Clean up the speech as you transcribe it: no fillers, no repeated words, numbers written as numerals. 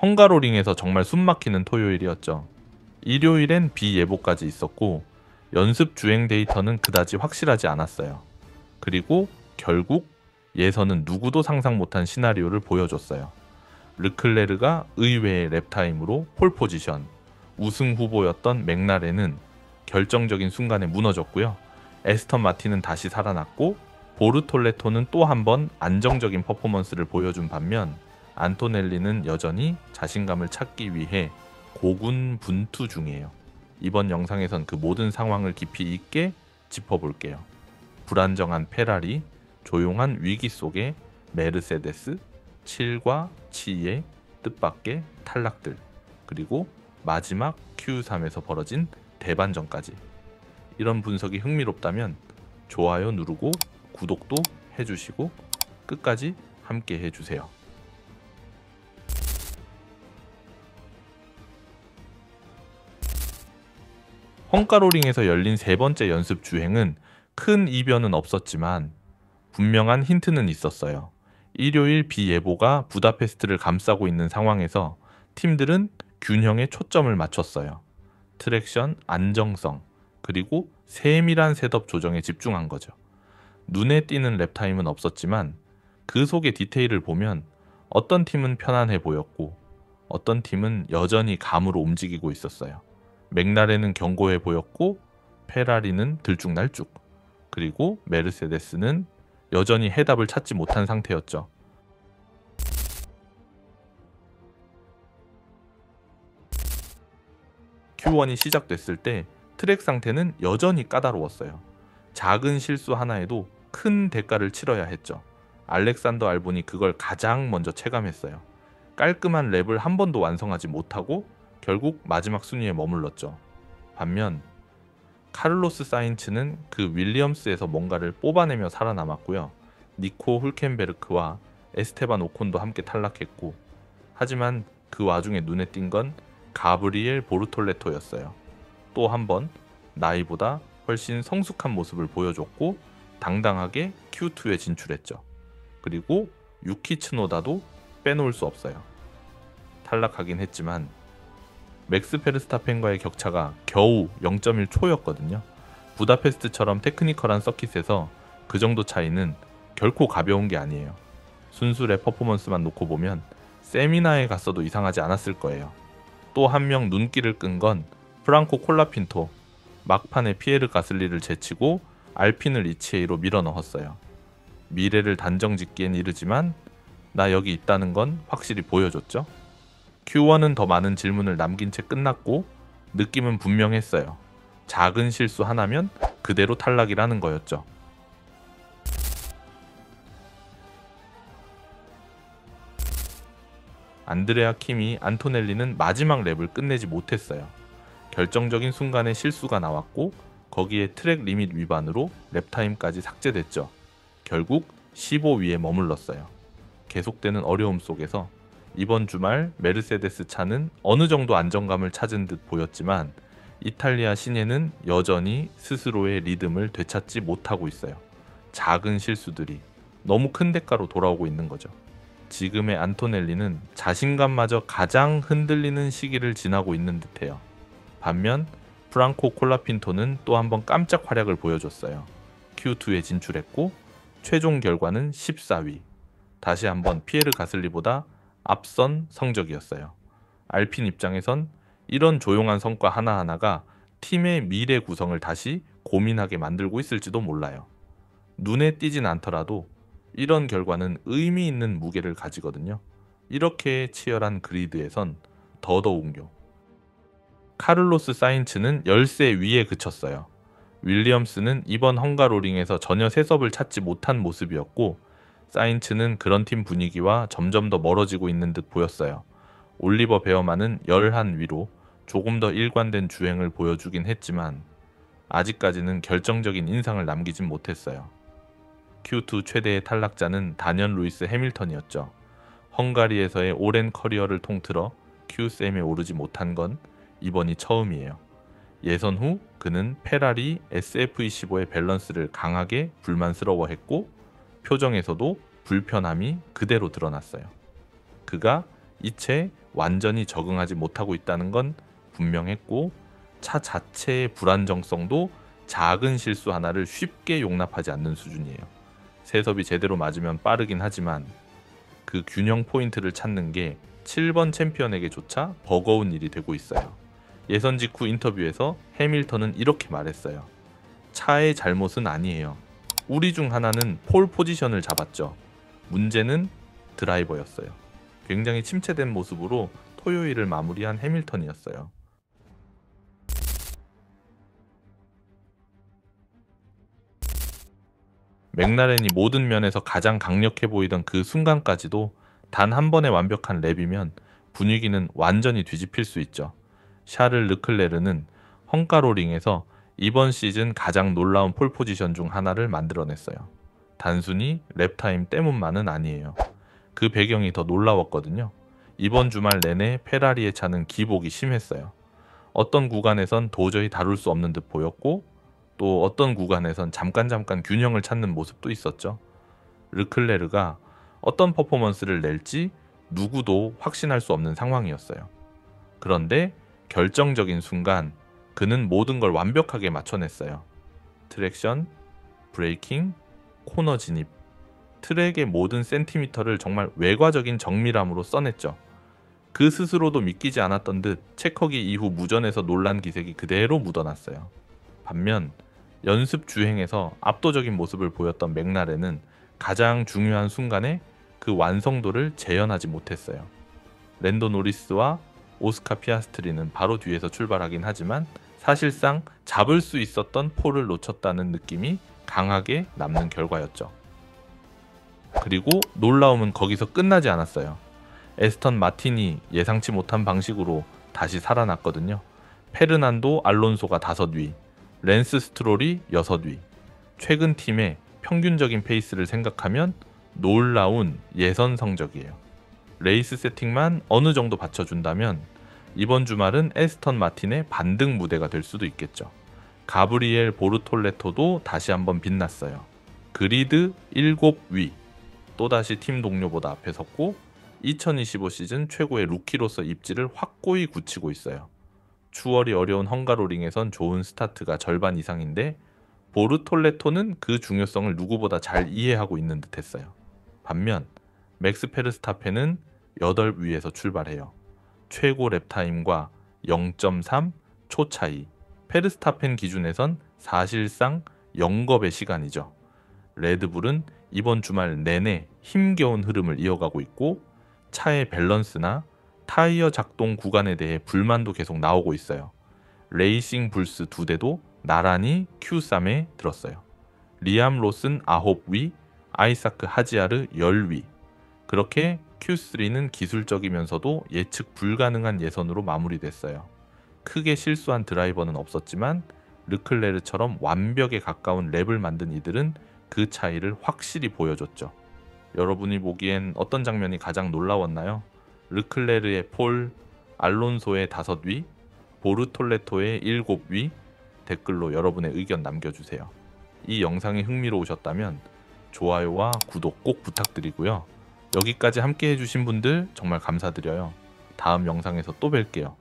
헝가로링에서 정말 숨막히는 토요일이었죠. 일요일엔 비 예보까지 있었고 연습 주행 데이터는 그다지 확실하지 않았어요. 그리고 결국 예선은 누구도 상상 못한 시나리오를 보여줬어요. 르클레르가 의외의 랩타임으로 폴 포지션, 우승 후보였던 맥라렌은 결정적인 순간에 무너졌고요. 에스턴 마틴은 다시 살아났고 보르톨레토는 또 한 번 안정적인 퍼포먼스를 보여준 반면 안토넬리는 여전히 자신감을 찾기 위해 고군분투 중이에요. 이번 영상에선 그 모든 상황을 깊이 있게 짚어볼게요. 불안정한 페라리, 조용한 위기 속의 메르세데스, 7과 치의 뜻밖의 탈락들, 그리고 마지막 Q3에서 벌어진 대반전까지. 이런 분석이 흥미롭다면 좋아요 누르고 구독도 해주시고 끝까지 함께 해주세요. 헝가로링에서 열린 세 번째 연습 주행은 큰 이변은 없었지만 분명한 힌트는 있었어요. 일요일 비 예보가 부다페스트를 감싸고 있는 상황에서 팀들은 균형에 초점을 맞췄어요. 트랙션, 안정성, 그리고 세밀한 셋업 조정에 집중한 거죠. 눈에 띄는 랩타임은 없었지만 그 속의 디테일을 보면 어떤 팀은 편안해 보였고 어떤 팀은 여전히 감으로 움직이고 있었어요. 맥라렌은 견고해 보였고 페라리는 들쭉날쭉, 그리고 메르세데스는 여전히 해답을 찾지 못한 상태였죠. Q1이 시작됐을 때 트랙 상태는 여전히 까다로웠어요. 작은 실수 하나에도 큰 대가를 치러야 했죠. 알렉산더 알본이 그걸 가장 먼저 체감했어요. 깔끔한 랩을 한 번도 완성하지 못하고 결국 마지막 순위에 머물렀죠. 반면 카를로스 사인츠는 그 윌리엄스에서 뭔가를 뽑아내며 살아남았고요. 니코 훌켄베르크와 에스테반 오콘도 함께 탈락했고, 하지만 그 와중에 눈에 띈 건 가브리엘 보르톨레토였어요. 또 한 번 나이보다 훨씬 성숙한 모습을 보여줬고 당당하게 Q2에 진출했죠. 그리고 유키 츠노다도 빼놓을 수 없어요. 탈락하긴 했지만 맥스 페르스타펜과의 격차가 겨우 0.1초였거든요. 부다페스트처럼 테크니컬한 서킷에서 그 정도 차이는 결코 가벼운 게 아니에요. 순수의 퍼포먼스만 놓고 보면 세미나에 갔어도 이상하지 않았을 거예요. 또 한 명 눈길을 끈 건 프랑코 콜라핀토. 막판에 피에르 가슬리를 제치고 알핀을 이치에이로 밀어넣었어요. 미래를 단정짓기엔 이르지만 나 여기 있다는 건 확실히 보여줬죠. Q1은 더 많은 질문을 남긴 채 끝났고 느낌은 분명했어요. 작은 실수 하나면 그대로 탈락이라는 거였죠. 안드레아 킴이 안토넬리는 마지막 랩을 끝내지 못했어요. 결정적인 순간에 실수가 나왔고 거기에 트랙 리밋 위반으로 랩타임까지 삭제됐죠. 결국 15위에 머물렀어요. 계속되는 어려움 속에서 이번 주말 메르세데스 차는 어느 정도 안정감을 찾은 듯 보였지만 이탈리아 시내는 여전히 스스로의 리듬을 되찾지 못하고 있어요. 작은 실수들이 너무 큰 대가로 돌아오고 있는 거죠. 지금의 안토넬리는 자신감마저 가장 흔들리는 시기를 지나고 있는 듯해요. 반면 프랑코 콜라핀토는 또 한 번 깜짝 활약을 보여줬어요. Q2에 진출했고 최종 결과는 14위. 다시 한번 피에르 가슬리보다 앞선 성적이었어요. 알핀 입장에선 이런 조용한 성과 하나하나가 팀의 미래 구성을 다시 고민하게 만들고 있을지도 몰라요. 눈에 띄진 않더라도 이런 결과는 의미 있는 무게를 가지거든요. 이렇게 치열한 그리드에선 더더욱요. 카를로스 사인츠는 열세 위에 그쳤어요. 윌리엄스는 이번 헝가로링에서 전혀 세섭을 찾지 못한 모습이었고 사인츠는 그런 팀 분위기와 점점 더 멀어지고 있는 듯 보였어요. 올리버 베어만은 11위로 조금 더 일관된 주행을 보여주긴 했지만 아직까지는 결정적인 인상을 남기진 못했어요. Q2 최대의 탈락자는 다니엘 루이스 해밀턴이었죠. 헝가리에서의 오랜 커리어를 통틀어 Q3에 오르지 못한 건 이번이 처음이에요. 예선 후 그는 페라리 SF25의 밸런스를 강하게 불만스러워했고 표정에서도 불편함이 그대로 드러났어요. 그가 이채 완전히 적응하지 못하고 있다는 건 분명했고, 차 자체의 불안정성도 작은 실수 하나를 쉽게 용납하지 않는 수준이에요. 세섭이 제대로 맞으면 빠르긴 하지만 그 균형 포인트를 찾는 게 7번 챔피언에게조차 버거운 일이 되고 있어요. 예선 직후 인터뷰에서 해밀턴은 이렇게 말했어요. 차의 잘못은 아니에요. 우리 중 하나는 폴 포지션을 잡았죠. 문제는 드라이버였어요. 굉장히 침체된 모습으로 토요일을 마무리한 해밀턴이었어요. 맥라렌이 모든 면에서 가장 강력해 보이던 그 순간까지도 단 한 번의 완벽한 랩이면 분위기는 완전히 뒤집힐 수 있죠. 샤를 르클레르는 헝가로링에서 이번 시즌 가장 놀라운 폴 포지션 중 하나를 만들어냈어요. 단순히 랩타임 때문만은 아니에요. 그 배경이 더 놀라웠거든요. 이번 주말 내내 페라리의 차는 기복이 심했어요. 어떤 구간에선 도저히 다룰 수 없는 듯 보였고, 또 어떤 구간에선 잠깐 균형을 찾는 모습도 있었죠. 르클레르가 어떤 퍼포먼스를 낼지 누구도 확신할 수 없는 상황이었어요. 그런데 결정적인 순간 그는 모든 걸 완벽하게 맞춰냈어요. 트랙션, 브레이킹, 코너 진입, 트랙의 모든 센티미터를 정말 외과적인 정밀함으로 써냈죠. 그 스스로도 믿기지 않았던 듯 체커기 이후 무전에서 놀란 기색이 그대로 묻어났어요. 반면 연습 주행에서 압도적인 모습을 보였던 맥라렌은 가장 중요한 순간에 그 완성도를 재현하지 못했어요. 랜도 노리스와 오스카 피아스트리는 바로 뒤에서 출발하긴 하지만 사실상 잡을 수 있었던 폴을 놓쳤다는 느낌이 강하게 남는 결과였죠. 그리고 놀라움은 거기서 끝나지 않았어요. 에스턴 마틴이 예상치 못한 방식으로 다시 살아났거든요. 페르난도 알론소가 5위, 랜스 스트롤이 6위. 최근 팀의 평균적인 페이스를 생각하면 놀라운 예선 성적이에요. 레이스 세팅만 어느 정도 받쳐준다면 이번 주말은 에스턴 마틴의 반등 무대가 될 수도 있겠죠. 가브리엘 보르톨레토도 다시 한번 빛났어요. 그리드 7위, 또다시 팀 동료보다 앞에 섰고 2025 시즌 최고의 루키로서 입지를 확고히 굳히고 있어요. 추월이 어려운 헝가로링에선 좋은 스타트가 절반 이상인데 보르톨레토는 그 중요성을 누구보다 잘 이해하고 있는 듯 했어요. 반면 맥스 페르스타펜은 8위에서 출발해요. 최고 랩타임과 0.3 초 차이, 페르스타펜 기준에선 사실상 0겁의 시간이죠. 레드불은 이번 주말 내내 힘겨운 흐름을 이어가고 있고 차의 밸런스나 타이어 작동 구간에 대해 불만도 계속 나오고 있어요. 레이싱 불스 2대도 나란히 Q3에 들었어요. 리암 로슨 9위, 아이사크 하지아르 10위. 그렇게 Q3는 기술적이면서도 예측 불가능한 예선으로 마무리됐어요. 크게 실수한 드라이버는 없었지만 르클레르처럼 완벽에 가까운 랩을 만든 이들은 그 차이를 확실히 보여줬죠. 여러분이 보기엔 어떤 장면이 가장 놀라웠나요? 르클레르의 폴, 알론소의 5위, 보르톨레토의 7위. 댓글로 여러분의 의견 남겨주세요. 이 영상이 흥미로우셨다면 좋아요와 구독 꼭 부탁드리고요. 여기까지 함께 해주신 분들 정말 감사드려요. 다음 영상에서 또 뵐게요.